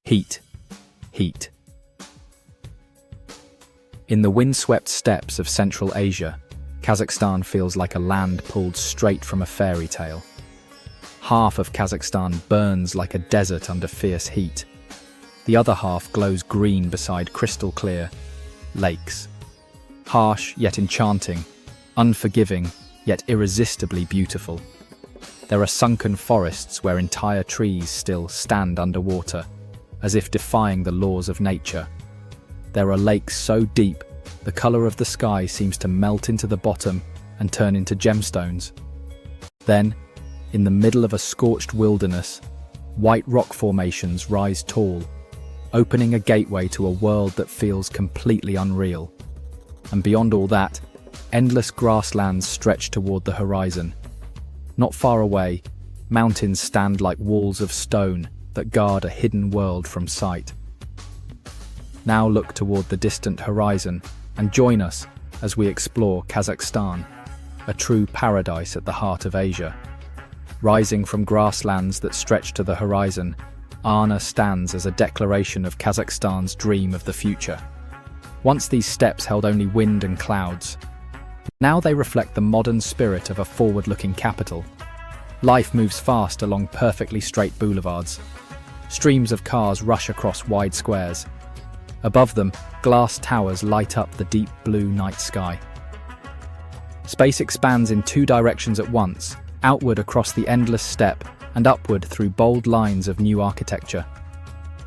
Heat, heat. In the windswept steppes of Central Asia, Kazakhstan feels like a land pulled straight from a fairy tale. Half of Kazakhstan burns like a desert under fierce heat. The other half glows green beside crystal-clear lakes. Harsh yet enchanting, unforgiving yet irresistibly beautiful. There are sunken forests where entire trees still stand underwater, as if defying the laws of nature. There are lakes so deep, the color of the sky seems to melt into the bottom and turn into gemstones. Then, in the middle of a scorched wilderness, white rock formations rise tall, opening a gateway to a world that feels completely unreal. And beyond all that, endless grasslands stretch toward the horizon. Not far away, mountains stand like walls of stone that guard a hidden world from sight. Now look toward the distant horizon and join us as we explore Kazakhstan, a true paradise at the heart of Asia. Rising from grasslands that stretch to the horizon, Ana stands as a declaration of Kazakhstan's dream of the future. Once these steppes held only wind and clouds, now they reflect the modern spirit of a forward-looking capital. Life moves fast along perfectly straight boulevards. Streams of cars rush across wide squares. Above them, glass towers light up the deep blue night sky. Space expands in two directions at once, outward across the endless steppe and upward through bold lines of new architecture.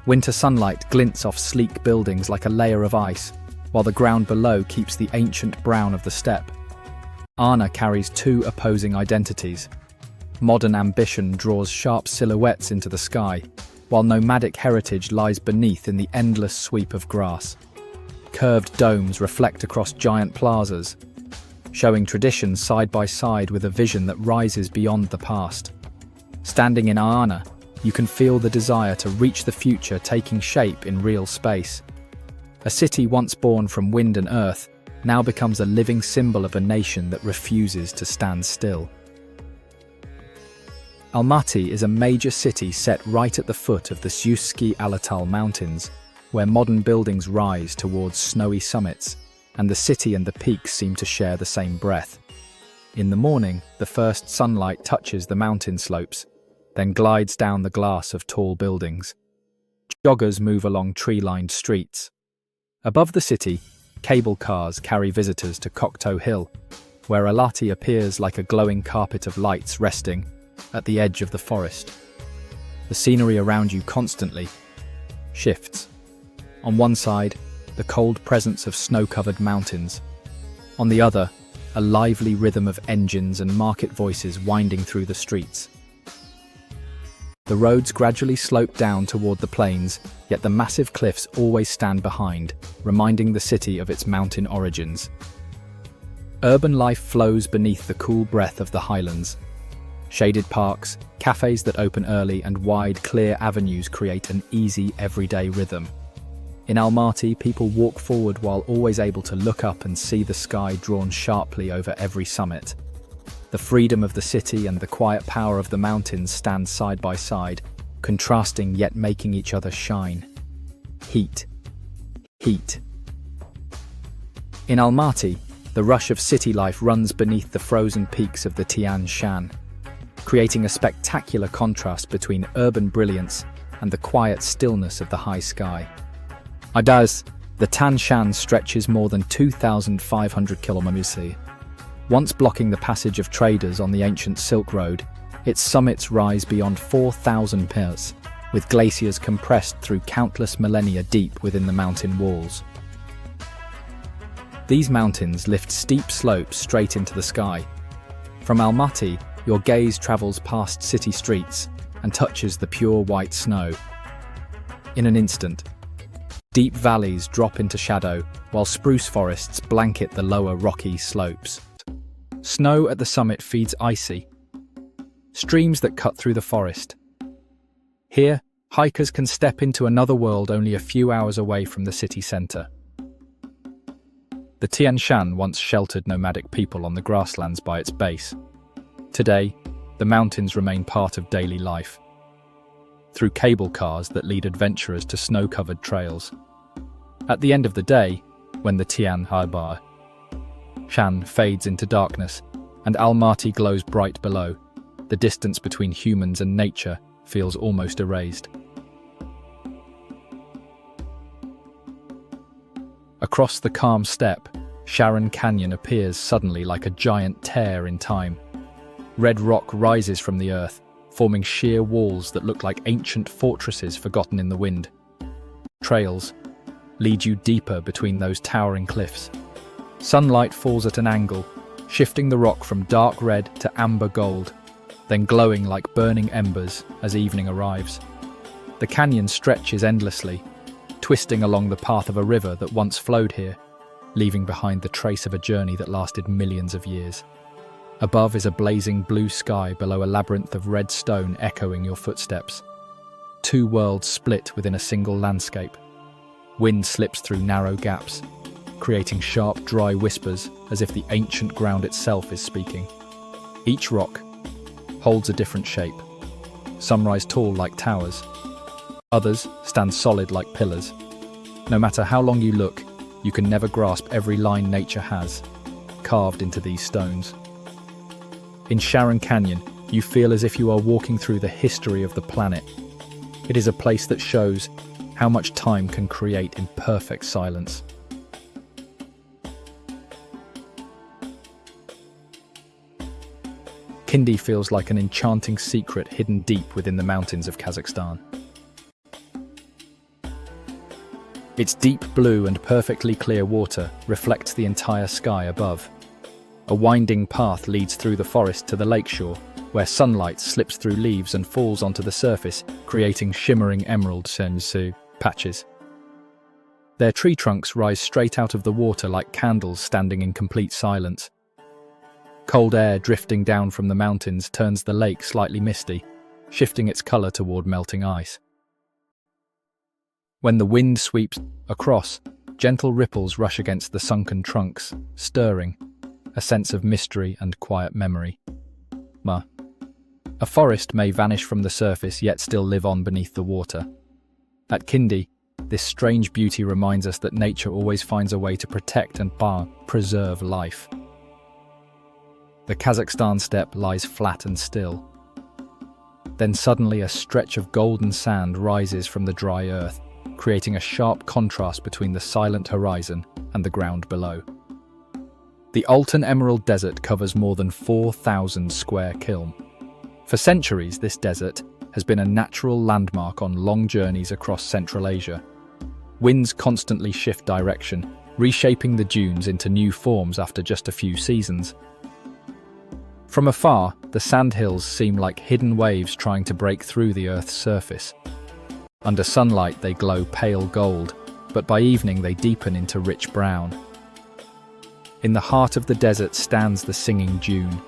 Winter sunlight glints off sleek buildings like a layer of ice, while the ground below keeps the ancient brown of the steppe. Ana carries two opposing identities. Modern ambition draws sharp silhouettes into the sky, while nomadic heritage lies beneath in the endless sweep of grass. Curved domes reflect across giant plazas, showing tradition side by side with a vision that rises beyond the past. Standing in Ana, you can feel the desire to reach the future taking shape in real space. A city once born from wind and earth now becomes a living symbol of a nation that refuses to stand still. Almaty is a major city set right at the foot of the Syuski Alatal Mountains, where modern buildings rise towards snowy summits, and the city and the peaks seem to share the same breath. In the morning, the first sunlight touches the mountain slopes, then glides down the glass of tall buildings. Joggers move along tree-lined streets. Above the city, cable cars carry visitors to Kokto Hill, where Almaty appears like a glowing carpet of lights resting at the edge of the forest. The scenery around you constantly shifts. On one side, the cold presence of snow-covered mountains. On the other, a lively rhythm of engines and market voices winding through the streets. The roads gradually slope down toward the plains, yet the massive cliffs always stand behind, reminding the city of its mountain origins. Urban life flows beneath the cool breath of the highlands. Shaded parks, cafes that open early, and wide, clear avenues create an easy, everyday rhythm. In Almaty, people walk forward while always able to look up and see the sky drawn sharply over every summit. The freedom of the city and the quiet power of the mountains stand side by side, contrasting yet making each other shine. Heat. Heat. In Almaty, the rush of city life runs beneath the frozen peaks of the Tian Shan, creating a spectacular contrast between urban brilliance and the quiet stillness of the high sky. The Tian Shan stretches more than 2,500 kilometers, once blocking the passage of traders on the ancient Silk Road. Its summits rise beyond 4,000 meters, with glaciers compressed through countless millennia deep within the mountain walls. These mountains lift steep slopes straight into the sky. From Almaty, your gaze travels past city streets and touches the pure white snow. In an instant, deep valleys drop into shadow, while spruce forests blanket the lower rocky slopes. Snow at the summit feeds icy streams that cut through the forest. Here, hikers can step into another world only a few hours away from the city centre. The Tian Shan once sheltered nomadic people on the grasslands by its base. Today, the mountains remain part of daily life. through cable cars that lead adventurers to snow-covered trails. At the end of the day, when the Tian Haibar Shan fades into darkness and Almaty glows bright below, the distance between humans and nature feels almost erased. Across the calm steppe, Sharon Canyon appears suddenly like a giant tear in time. Red rock rises from the earth, forming sheer walls that look like ancient fortresses forgotten in the wind. Trails lead you deeper between those towering cliffs. Sunlight falls at an angle, shifting the rock from dark red to amber gold, then glowing like burning embers as evening arrives. The canyon stretches endlessly, twisting along the path of a river that once flowed here, leaving behind the trace of a journey that lasted millions of years. Above is a blazing blue sky below a labyrinth of red stone echoing your footsteps. Two worlds split within a single landscape. Wind slips through narrow gaps, creating sharp, dry whispers as if the ancient ground itself is speaking. Each rock holds a different shape. Some rise tall like towers. Others stand solid like pillars. No matter how long you look, you can never grasp every line nature has, carved into these stones. In Sharon Canyon, you feel as if you are walking through the history of the planet. It is a place that shows how much time can create in perfect silence. Kindy feels like an enchanting secret hidden deep within the mountains of Kazakhstan. Its deep blue and perfectly clear water reflects the entire sky above. A winding path leads through the forest to the lakeshore, where sunlight slips through leaves and falls onto the surface, creating shimmering emerald sensu patches. Their tree trunks rise straight out of the water like candles standing in complete silence. Cold air drifting down from the mountains turns the lake slightly misty, shifting its color toward melting ice. When the wind sweeps across, gentle ripples rush against the sunken trunks, stirring a sense of mystery and quiet memory. A forest may vanish from the surface yet still live on beneath the water. At Kindy, this strange beauty reminds us that nature always finds a way to protect and preserve life. The Kazakhstan steppe lies flat and still. Then suddenly a stretch of golden sand rises from the dry earth, creating a sharp contrast between the silent horizon and the ground below. The Altan Emerald Desert covers more than 4,000 square km. For centuries, this desert has been a natural landmark on long journeys across Central Asia. Winds constantly shift direction, reshaping the dunes into new forms after just a few seasons. From afar, the sandhills seem like hidden waves trying to break through the Earth's surface. Under sunlight, they glow pale gold, but by evening they deepen into rich brown. In the heart of the desert stands the singing dune,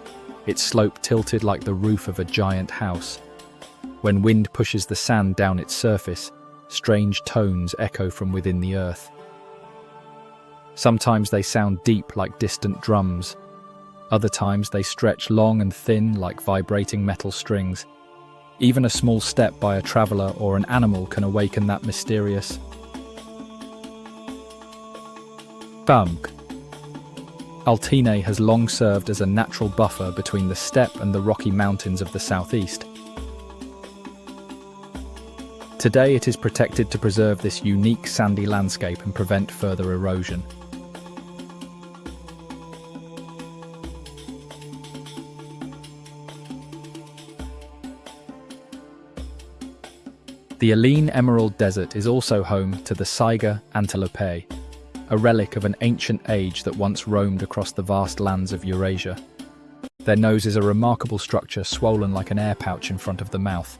its slope tilted like the roof of a giant house. When wind pushes the sand down its surface, strange tones echo from within the earth. Sometimes they sound deep like distant drums. Other times they stretch long and thin like vibrating metal strings. Even a small step by a traveler or an animal can awaken that mysterious bump. Altine has long served as a natural buffer between the steppe and the rocky mountains of the southeast. Today it is protected to preserve this unique sandy landscape and prevent further erosion. The Aline Emerald Desert is also home to the Saiga antilope, a relic of an ancient age that once roamed across the vast lands of Eurasia. Their nose is a remarkable structure swollen like an air pouch in front of the mouth,